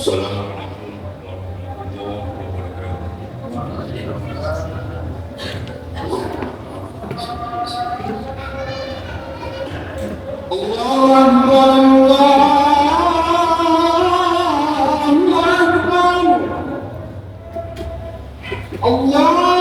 Assalamualaikum warahmatullahi wabarakatuh. Allahu Akbar, Allahu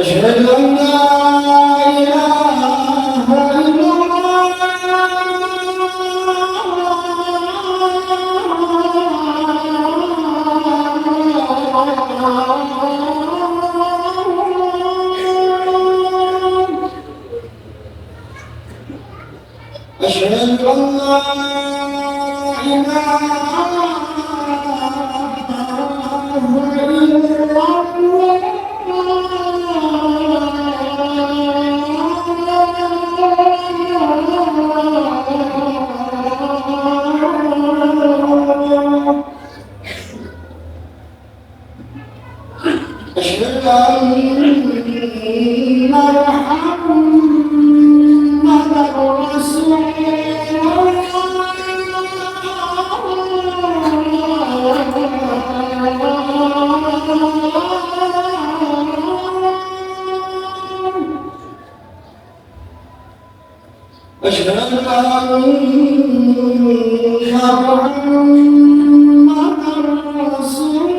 أشهد أن لا إله إلا الله أشهد أن لا إله إلا الله أشهد أن محمدًا رسول أشهد أن محمدًا رسول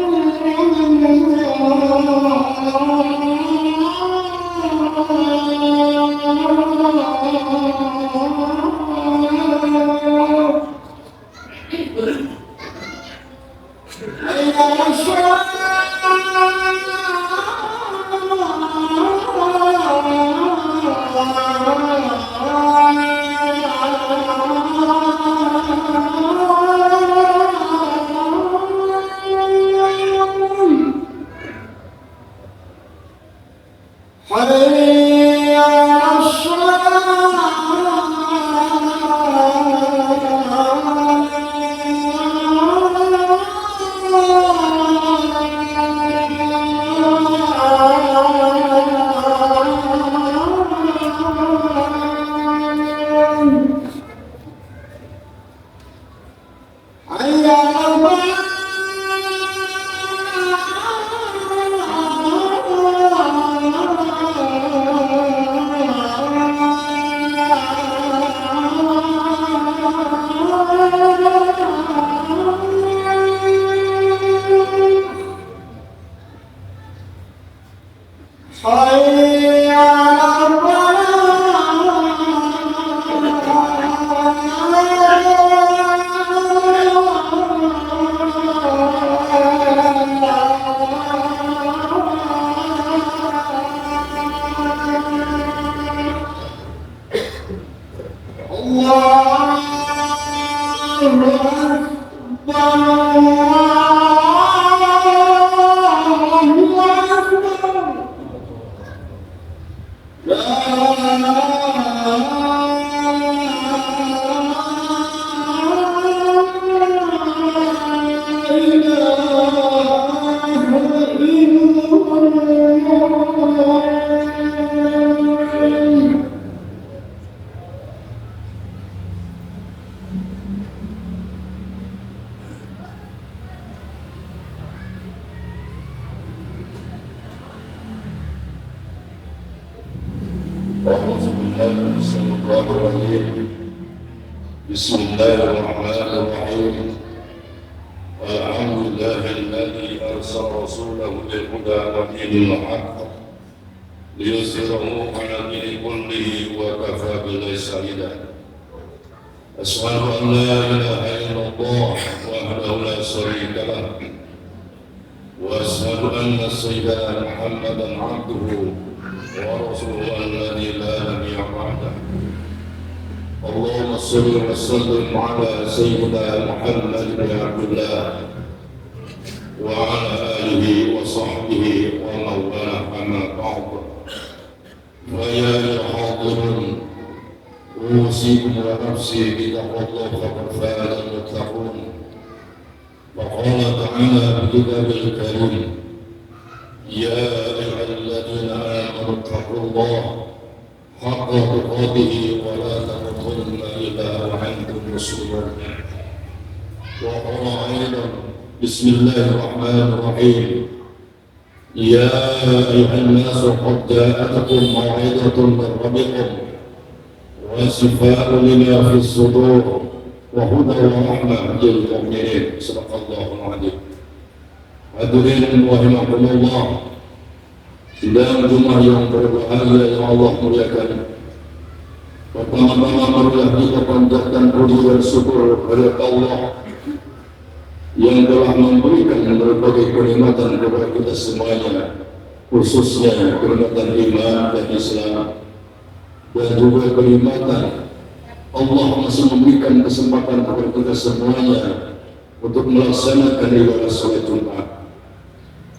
بسم الله الرحمن الرحيم الحمد لله الذي أرسل رسوله بالهدى ودين الحق ليظهره على دين كله وكفى بالله شهيدا أشهد أن لا إله إلا الله وحده لا شريك له وأشهد أن سيدنا محمدا عبده ورسوله الذي لا نبي بعده اللهم صل وسلم على سيدنا محمد بن عبد الله وعلى آله وصحبه ومن والاه أما بعد فيا حاضرون أوصيكم ونفسي بتقوى الله فقد فاز المتقون. وقال تعالى في كتابه الكريم: يا أيها الذين آمنوا اتقوا الله حق تقاته ولا تموتن إلا وأنتم مسلمون. وقال أيضا: بسم الله الرحمن الرحيم: يا أيها الناس قد جاءتكم موعظة من ربكم وشفاء لما في الصدور وهدى ورحمة للمؤمنين. صدق الله العظيم. Hadirin rahimakumullah, sidang Jumat yang berbahagia yang Allah muliakan. Pertama-tama marilah kita panjatkan puji dan syukur kepada Allah yang telah memberikan berbagai kenikmatan kepada kita semuanya, khususnya kenikmatan iman dan Islam, dan juga kenikmatan Allah masih memberikan kesempatan kepada kita semuanya untuk melaksanakan ibadah salat Jumat.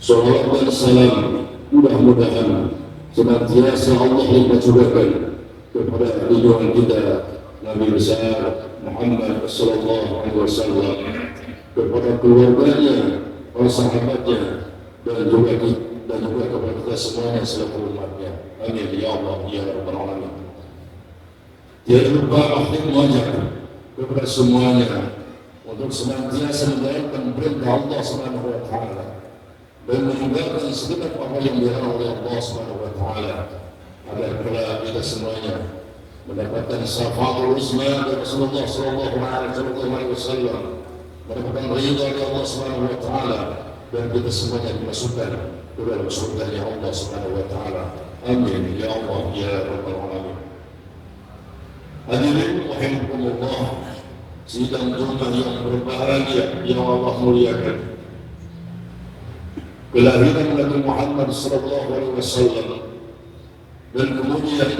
Salawat dan salam mudah-mudahan senantiasa Allah limpahkan kepada junjungan kita Nabi besar Muhammad sallallahu alaihi wasallam, kepada keluarganya, para sahabatnya, dan juga kepada kita semuanya selaku umatnya. Amin ya Allah ya rabbal alamin. Tiada lupa akhir wajib kepada semuanya untuk senantiasa menjalankan perintah Allah Subhanahu wa taala dan meninggalkan segenap apa yang dilarang oleh Allah Subhanahu wa taala, agar kita semuanya mendapatkan syafaat uzma dari Rasulullah sallallahu alaihi wasallam, mendapatkan ridha dari Allah Subhanahu wa taala, dan kita semuanya dimasukkan ke dalam surga-Nya Allah Subhanahu wa taala. Amin ya Allah ya rabbal alamin. Hadirin rahimakumullah, sidang Jumat yang berbahagia yang Allah muliakan. Kelahiran Nabi Muhammad sallallahu alaihi wasallam dan kemudian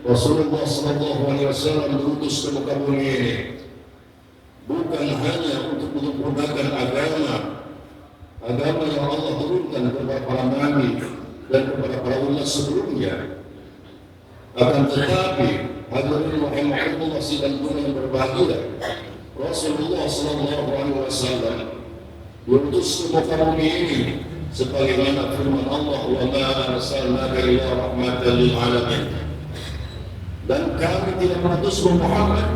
Rasulullah sallallahu alaihi wasallam diutus ke muka bumi ini bukan hanya untuk menyempurnakan agama yang Allah turunkan kepada para nabi dan kepada para umat sebelumnya, akan tetapi hadirin rahimakumullah sidang Jumat yang berbahagia, Rasulullah sallallahu alaihi wasallam diutus ke muka bumi ini sebagaimana firman Allah, wa ma arsalnaka illa rahmatan lil alamin, dan kami tidak mengutus Muhammad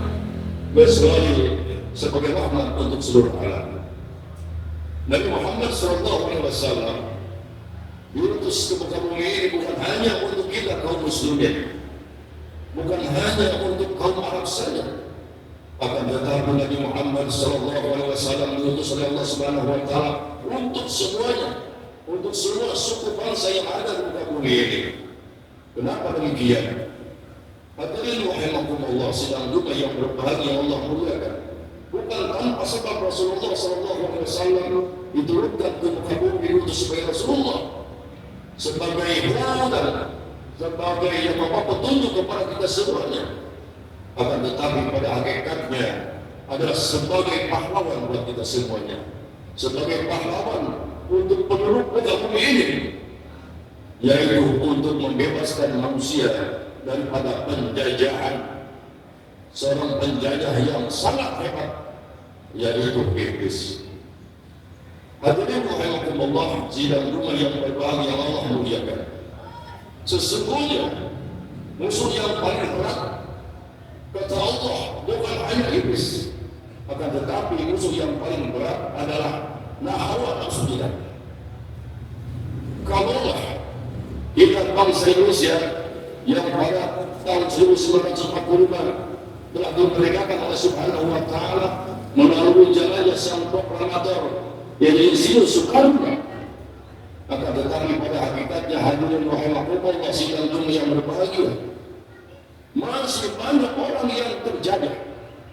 kecuali sebagai rahmat untuk seluruh alam. Nabi Muhammad sallallahu alaihi wasallam diutus ke muka bumi ini bukan hanya untuk kita kaum muslimin, bukan hanya untuk kaum Arab saja, akan tetapi Nabi Muhammad sallallahu alaihi wasallam diutus oleh Allah Subhanahu wa taala untuk semuanya, untuk semua suku bangsa yang ada di muka bumi ini. Kenapa demikian? Hadirin rahimakumullah, sidang Jumat yang berbahagia Allah muliakan, bukan tanpa sebab Rasulullah sallallahu alaihi wasallam diturunkan ke muka bumi diutus sebagai Rasulullah, sebagai hudan, sebagai yang membawa petunjuk kepada kita semuanya, akan tetapi pada hakikatnya adalah sebagai pahlawan buat kita semuanya, sebagai pahlawan untuk penduduk muka bumi ini, yaitu untuk membebaskan manusia daripada penjajahan seorang penjajah yang sangat hebat, yaitu iblis. Hadirin rahimakumullah, sidang Jumat yang berbahagia Allah muliakan, sesungguhnya musuh yang paling berat kata Allah bukan hanya iblis, akan tetapi musuh yang paling berat adalah hawa nafsu kita. Kalaulah kita bangsa Indonesia yang pada tahun 1945 telah dimerdekakan oleh Subhanahu wa taala melalui jalannya sang proklamator yaitu Insinyur Soekarno, akan tetapi pada hakikatnya hadirin rahimakumullah sidang Jumat yang berbahagia, masih banyak orang yang terjajah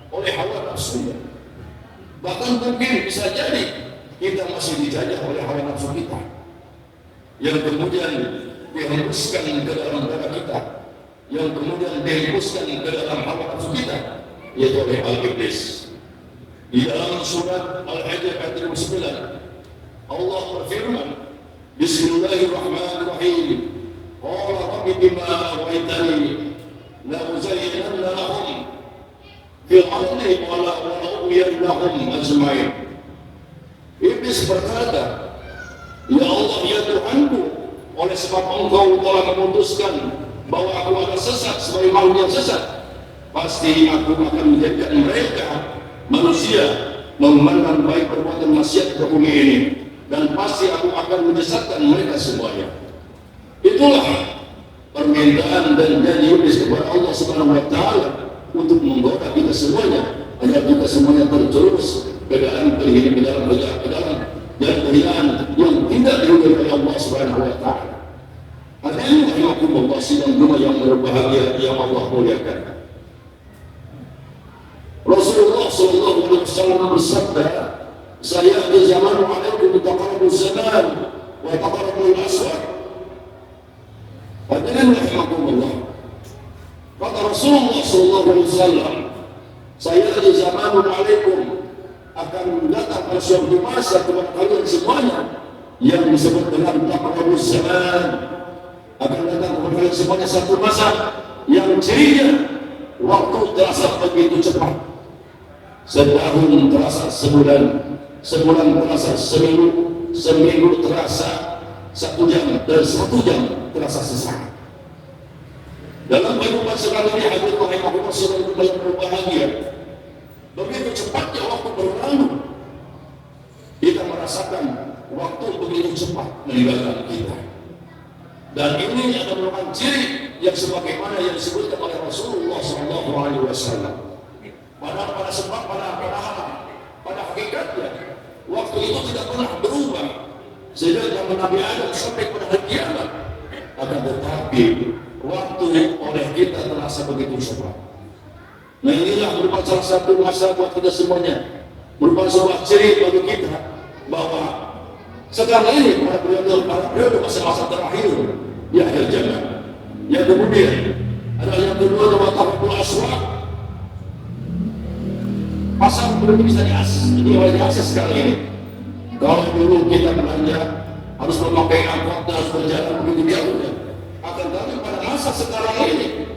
oleh hawa nafsunya. Bahkan mungkin bisa jadi kita masih dijajah oleh hawa nafsu kita yang kemudian dihembuskan ke dalam dada kita, yang kemudian dihembuskan ke dalam hawa nafsu kita, yaitu oleh al-iblis. Di dalam surat Al-Hijr ayat 9 Allah berfirman, Bismillahirrahmanirrahim, qala rabbi bima aghwaytani la uzayyinanna lahum lahum ajmain. Iblis berkata, ya Allah, ya Tuhanku, oleh sebab Engkau telah memutuskan bahwa aku akan sesat sebagai makhluk yang sesat, pasti aku akan menjadikan mereka manusia memandang baik perbuatan maksiat ke bumi ini, dan pasti aku akan menyesatkan mereka semuanya. Itulah permintaan dan janji Iblis kepada Allah Subhanahu wa Ta'ala untuk menggoda kita semuanya agar kita semuanya terjerumus ke dalam kehinaan dan kehinaan yang tidak diridhoi oleh Allah Subhanahu wa Ta'ala. Hadirin rahimakumullah, sidang Jumat yang berbahagia yang Allah muliakan. Rasulullah sallallahu alaihi wasallam bersabda, saya di zaman alaikum taqarrabuz zaman wa taqarrabul aswad. Hadirin rahimakumullah, kata Rasulullah sallallahu alaihi wasallam, saya di zaman alaikum akan datang pada suatu masa kepada kalian semuanya yang disebut dengan taqarrabuz zaman. Akan datang kepada kalian semuanya satu masa yang cirinya waktu terasa begitu cepat. Setahun terasa sebulan, sebulan terasa seminggu, seminggu terasa 1 jam, dan 1 jam terasa sesaat. Dalam kehidupan sekarang ini, hadirin rahimahullah, saudara yang berbahagia, begitu cepatnya waktu berlalu, kita merasakan waktu begitu cepat meninggalkan kita. Dan ini adalah merupakan ciri yang sebagaimana yang disebutkan oleh Rasulullah SAW. Pada hakikatnya waktu itu tidak pernah berubah sejak zaman Nabi Adam sampai pada hari kiamat. Akan tetapi waktu oleh kita terasa begitu cepat. Nah, inilah merupakan salah satu masa buat kita semuanya, merupakan sebuah ciri bagi kita bahwa sekarang ini pada periode masa-masa terakhir di akhir zaman. Yang kemudian adalah yang kedua adalah taqarrabul aswad. Pasar belum bisa diakses sekarang ini. Kalau dulu kita belanja harus memakai angkot dan harus berjalan begitu jauhnya. Akan tetapi pada masa sekarang ini,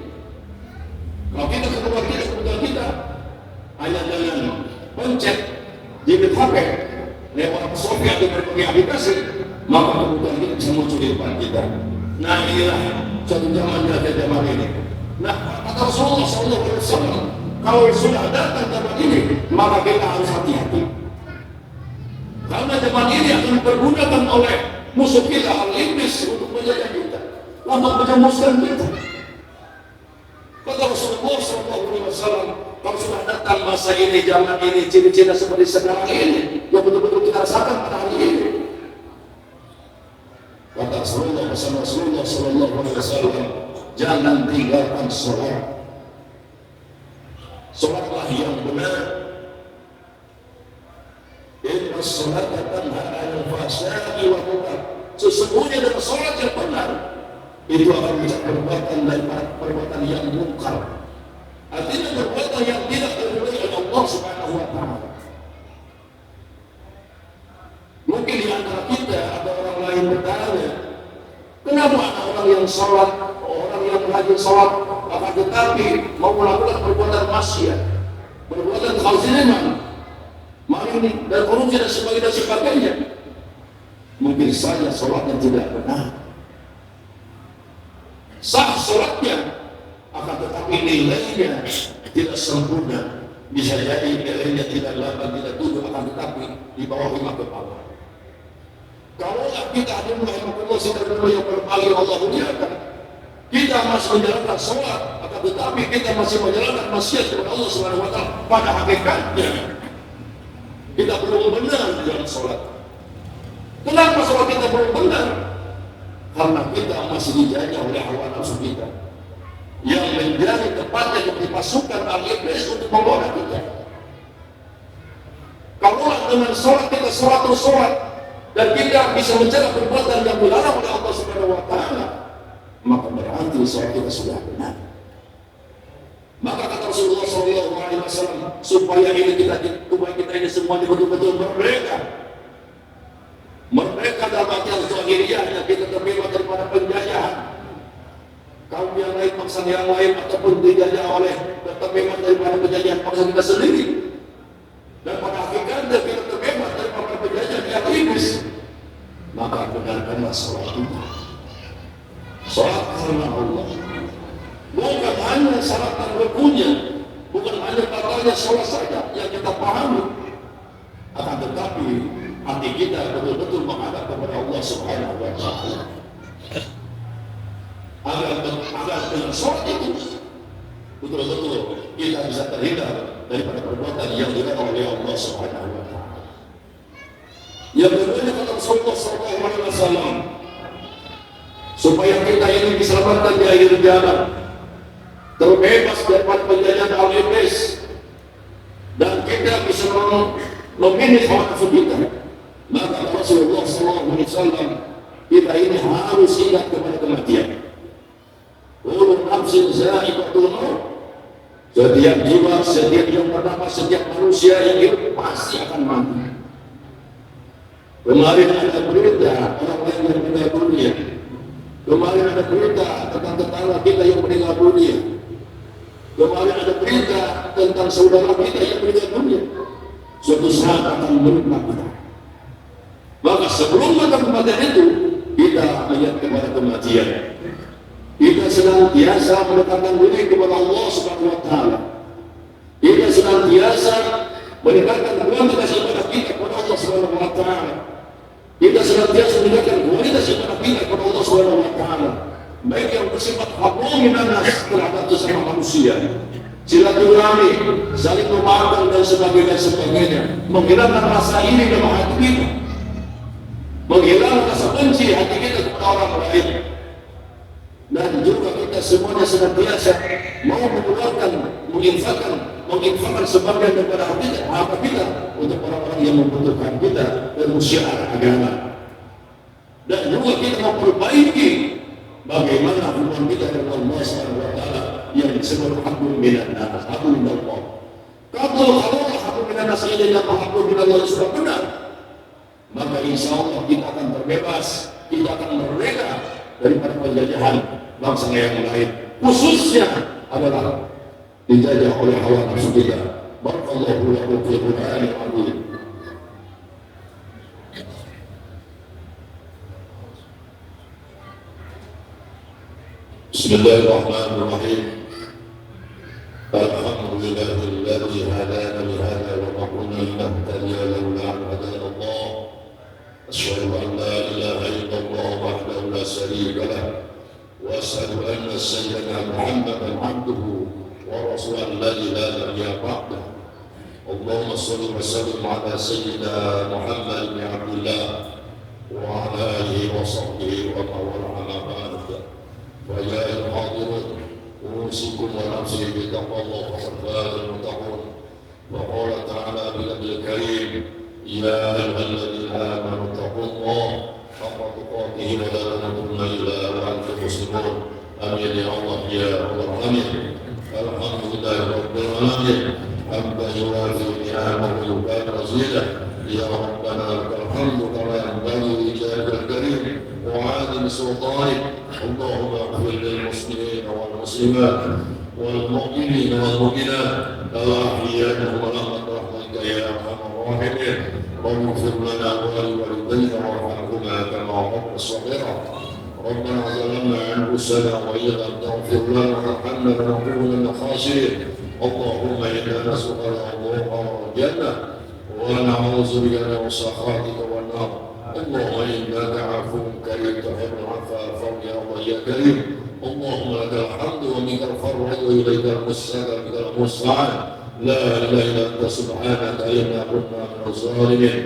kalau kita kemudian kita hanya dengan pencet jepit HP lewat software atau berbagai aplikasi, maka kemudian kita bisa muncul di depan kita. Nah, inilah suatu zaman ini. Nah, kata Rasulullah SAW, kalau sudah datang zaman ini, maka kita harus hati-hati. Karena zaman ini akan dipergunakan oleh musuh kita, al-iblis, untuk menjajah kita, untuk menjemuskan kita. Kata Rasulullah SAW, kalau sudah datang masa ini, zaman ini, ciri-ciri seperti sekarang ini, yang betul-betul kita rasakan pada hari ini. Kata Rasulullah SAW, jangan tinggalkan sholat. Sholatlah yang benar. Inna sholata tanha 'anil fahsya'i wal munkar. Sesungguhnya dengan sholat yang benar itu akan bisa perbuatan dari perbuatan yang mungkar. Artinya perbuatan yang tidak diridhoi oleh Allah Subhanahu wa Ta'ala. Mungkin di antara kita ada orang lain bertanya, kenapa ada orang yang sholat, orang yang rajin sholat, akan tetapi mau melakukan perbuatan maksiat, perbuatan kezaliman, maling dan korupsi dan sebagainya? Mungkin saja sholatnya tidak benar. Sah sholatnya, akan tetapi nilainya tidak sempurna. Bisa jadi nilainya tidak 8, tidak 7, akan tetapi di bawah 5 ke bawah. Kalaulah kita hadirin rahimakumullah saudara yang berbahagia Allah muliakan, kita masih menjalankan sholat, akan tetapi kita masih menjalankan maksiat kepada Allah Subhanahu wa Ta'ala, pada hakikatnya kita belum benar dalam sholat. Kenapa sholat kita belum benar? Karena kita masih dijajah oleh hawa nafsu kita, yang menjadi tempatnya yang dipasukan al-iblis untuk membawa kita. Kalaulah dengan sholat kita sholat terus sholat, dan kita bisa mencegah perbuatan yang dilarang oleh Allah Subhanahu wa Ta'ala, maka berarti sholat kita sudah benar. Maka kata Rasulullah SAW, supaya ini tubuh kita ini semuanya betul-betul merdeka. Merdeka dalam artian zahiriyahnya, kita terbebas daripada penjajahan kaum yang lain, bangsa yang lain, ataupun dijajah oleh, terbebas daripada penjajahan bangsa kita sendiri. Dan pada karena salat kita. Salat karena Allah. Bukan hanya syarat rukunnya, bukan hanya katanya salat saja yang kita pahami, akan tetapi hati kita betul-betul menghadap kepada Allah Subhanahu wa Ta'ala. Agar dengan salat itu betul-betul kita bisa terhindar daripada perbuatan yang dilarang oleh Allah Subhanahu wa Ta'ala. Yang kedua kata Rasulullah sallallahu alaihi wasallam, supaya kita ini diselamatkan di akhir zaman, terbebas dari penjajahan al-iblis, dan kita bisa memanage hawa nafsu kita, maka Rasulullah sallallahu alaihi wasallam, kita ini harus ingat kepada kematian. Ulul nafsin za'iqatul maut. Setiap jiwa, setiap yang bernafas, setiap manusia yang hidup pasti akan mati. Kemarin ada berita orang lain yang meninggal dunia. Kemarin ada berita tentang tetangga kita yang meninggal dunia. Kemarin ada berita tentang saudara kita yang meninggal dunia. Suatu saat akan menimpa kita. Maka sebelum kematian itu, kita ingat kepada kematian. Kita senantiasa mendekatkan diri kepada Allah Subhanahu wa Ta'ala. Kita senantiasa meningkatkan kualitas ibadah kita kepada Allah Subhanahu wa Ta'ala. Kita senantiasa meningkatkan kualitas ibadah kita kepada Allah Subhanahu wa Ta'ala. Baik yang bersifat haqqan minan nas terhadap sesama manusia, silaturahmi, saling memaafkan dan sebagainya, menghilangkan rasa iri dalam hati kita, menghilangkan rasa benci hati kita kepada orang lain. Dan juga kita semuanya senantiasa mau mengeluarkan, menginfakkan sebagian daripada harta kita untuk orang-orang yang membutuhkan kita dan syiar agama. Dan juga kita memperbaiki bagaimana hubungan kita dengan Allah Subhanahu wa Ta'ala yang disebut hablum minan nas, hablum minallah. Kalau hablum minan nas ini dan hablum minallah sudah benar, maka insya Allah kita akan terbebas, kita akan merdeka daripada penjajahan bangsa yang lain, khususnya adalah dijajah oleh hawa nafsu kita. Barakallahu lakum fil Qur'anil azim. Bismillahirrahmanirrahim. Alhamdulillahilladzi hadana li hadza wa ma kunna linahtadiya laula an hadana Allah. Asyhadu an la ilaha illallah wahdahu la syarika lah. وأشهد أن سيدنا محمدا عبده ورسوله الذي لا نبي بعده. اللهم صل وسلم على سيدنا محمد بن عبد الله وعلى آله وصحبه ومن والاه أما بعد. فيا أيها الحاضرون أوصيكم ونفسي بتقوى الله فقد فاز المتقون. وقال تعالى بالنبي الكريم: يا أيها الذين آمنوا اتقوا الله حق تقاته ولا تموتن إلا وأنتم مسلمون. آمين يا الله يا رب العالمين. الحمد لله رب العالمين حمدا يوافي نعمه ويكافئ مزيده. يا ربنا لك الحمد كما ينبغي لجلالك الكريم وعادل سلطانك. اللهم اغفر للمسلمين والمسلمات والمؤمنين والمؤمنات الأحياء والأموات برحمتك يا أرحم الراحمين. واغفر لنا ولوالدينا وارحمهما كما ربنا صغيرا. ربنا ظلمنا أنفسنا وإن لم تغفر لنا وترحمنا لنكون من الخاسرين. اللهم إنا نسألك الرضا والجنة ونعوذ بك من سخطك والنار. اللهم إنك عفو كريم تحب العفو فاعف يا الله يا كريم. اللهم لك الحمد ومنك الفرج وإليك المستعان بك المستعان. لا إله إلا أنت سبحانك إنا كنا من الظالمين.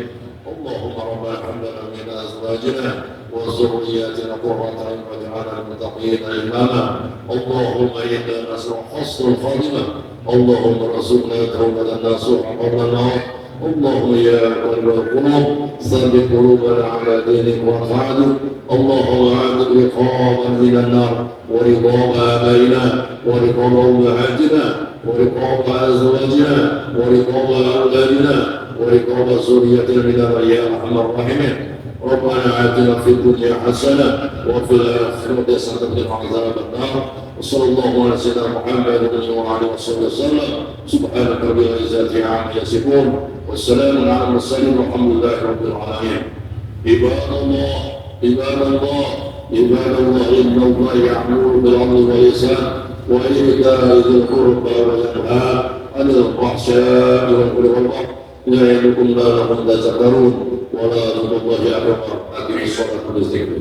اللهم ربنا هب لنا من أزواجنا وذرياتنا قرة أعين واجعلنا للمتقين إماما. اللهم إنا نسألك حسن الخاتمة. اللهم ارزقنا توبة نصوح قبل الموت. اللهم يا مقلب القلوب ثبت قلوبنا على دينك وطاعتك. اللهم اعتق رقابا من النار ورقاب آبائنا ورقاب أمهاتنا ورقاب أزواجنا ورقاب أولادنا ورقاب ذريتنا من النار يا أرحم الراحمين. ربنا آتنا في الدنيا حسنة وفي الآخرة حسنة وقنا عذاب النار. وصلى الله على سيدنا محمد وعلى آله وصحبه وسلم. سبحانك رب العزة عما يصفون والسلام على المرسلين والحمد لله رب العالمين. عباد الله عباد الله إن الله يأمر بالعدل والإحسان وإيتاء ذي القربى وينهى عن الفحشاء والمنكر يعظكم لعلكم تذكرون ولا تضلوا الله أكبر أقيموا الصلاة واستغفروا